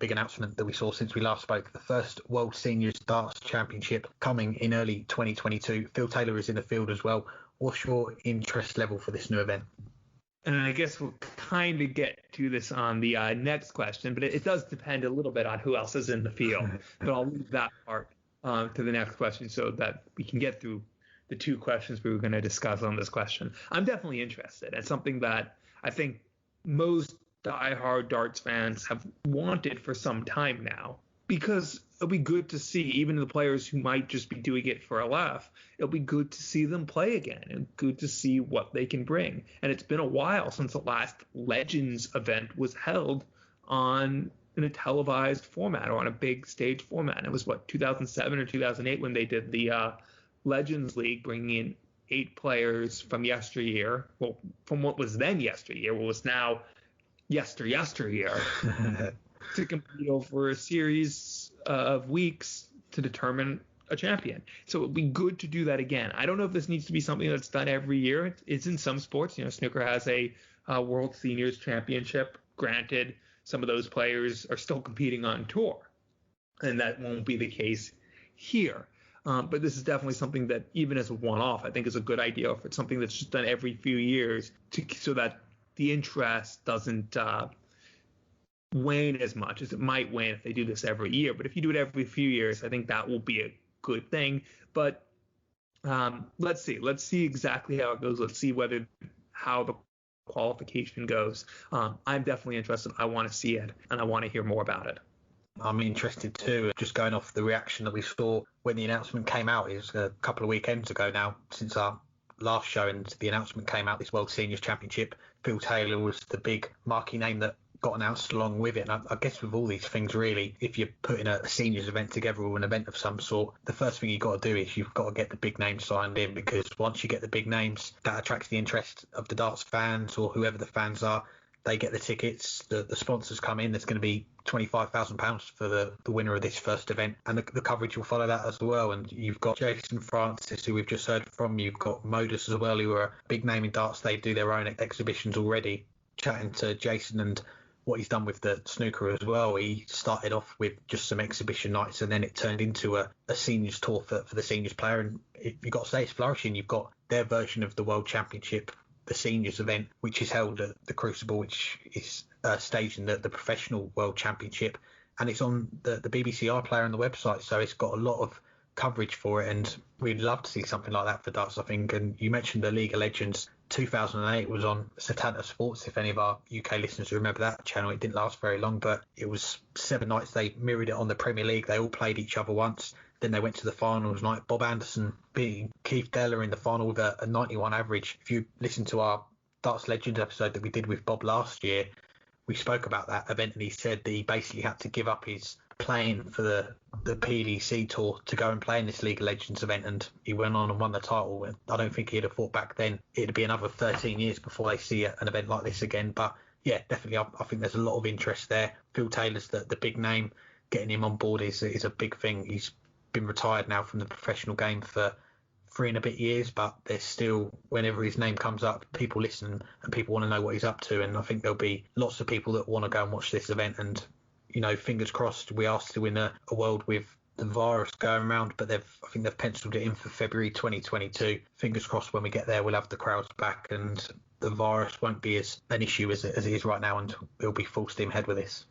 big announcement that we saw since we last spoke. The first World Seniors Darts Championship coming in early 2022. Phil Taylor is in the field as well. What's your interest level for this new event? And I guess we'll kind of get to this on the next question, but it does depend a little bit on who else is in the field. But I'll leave that part to the next question so that we can get through the two questions we were going to discuss on this question. I'm definitely interested. It's something that I think most diehard darts fans have wanted for some time now, because it'll be good to see, even the players who might just be doing it for a laugh, it'll be good to see them play again and good to see what they can bring. And it's been a while since the last Legends event was held in a televised format or on a big stage format. It was 2007 or 2008 when they did the Legends League, bringing in 8 players from yesteryear. Well, from what was then yesteryear, what was now yesteryear. To compete over a series of weeks to determine a champion. So it would be good to do that again. I don't know if this needs to be something that's done every year. It's in some sports. Snooker has a World Seniors Championship. Granted, some of those players are still competing on tour, and that won't be the case here. But this is definitely something that, even as a one-off, I think is a good idea. If it's something that's just done every few years, so that the interest doesn't wane as much as it might wane if they do this every year. But if you do it every few years, I think that will be a good thing. But let's see exactly how it goes. Let's see how the qualification goes. I'm definitely interested. I want to see it, and I want to hear more about it. I'm interested too. Just going off the reaction that we saw when the announcement came out, it was a couple of weekends ago now since our last show, and the announcement came out, this World Seniors Championship. Phil Taylor was the big marquee name that got announced along with it. And I guess with all these things, really, if you're putting a seniors event together or an event of some sort, the first thing you've got to do is you've got to get the big names signed in, because once you get the big names, that attracts the interest of the darts fans or whoever the fans are. They get the tickets, the sponsors come in. There's going to be £25,000 for the winner of this first event, and the coverage will follow that as well. And you've got Jason Francis, who we've just heard from. You've got Modus as well, who are a big name in darts. They do their own exhibitions already. Chatting to Jason and what he's done with the snooker as well, he started off with just some exhibition nights, and then it turned into a seniors tour for the seniors player. And you've got to say it's flourishing. You've got their version of the World Championship, the seniors event, which is held at the Crucible, which is staged in the professional World Championship, and it's on the BBC iPlayer on the website, so it's got a lot of coverage for it, and we'd love to see something like that for darts, I think. And you mentioned the League of Legends. 2008 was on Setanta Sports, if any of our UK listeners remember that channel. It didn't last very long, but it was 7 nights. They mirrored it on the Premier League. They all played each other once, then they went to the finals night. Bob Anderson beating Keith Deller in the final with a 91 average. If you listen to our Darts Legends episode that we did with Bob last year, we spoke about that event, and he said that he basically had to give up his playing for the PDC tour to go and play in this League of Legends event, and he went on and won the title. I don't think he'd have thought back then it'd be another 13 years before they see an event like this again. But yeah, definitely I think there's a lot of interest there. Phil Taylor's the big name. Getting him on board is a big thing. He's been retired now from the professional game for 3 and a bit years, but there's still, whenever his name comes up, people listen and people want to know what he's up to. And I think there'll be lots of people that want to go and watch this event. And fingers crossed, we are still in a world with the virus going around, but I think they've penciled it in for February 2022. Fingers crossed when we get there, we'll have the crowds back and the virus won't be as an issue as it is right now, and we'll be full steam ahead with this.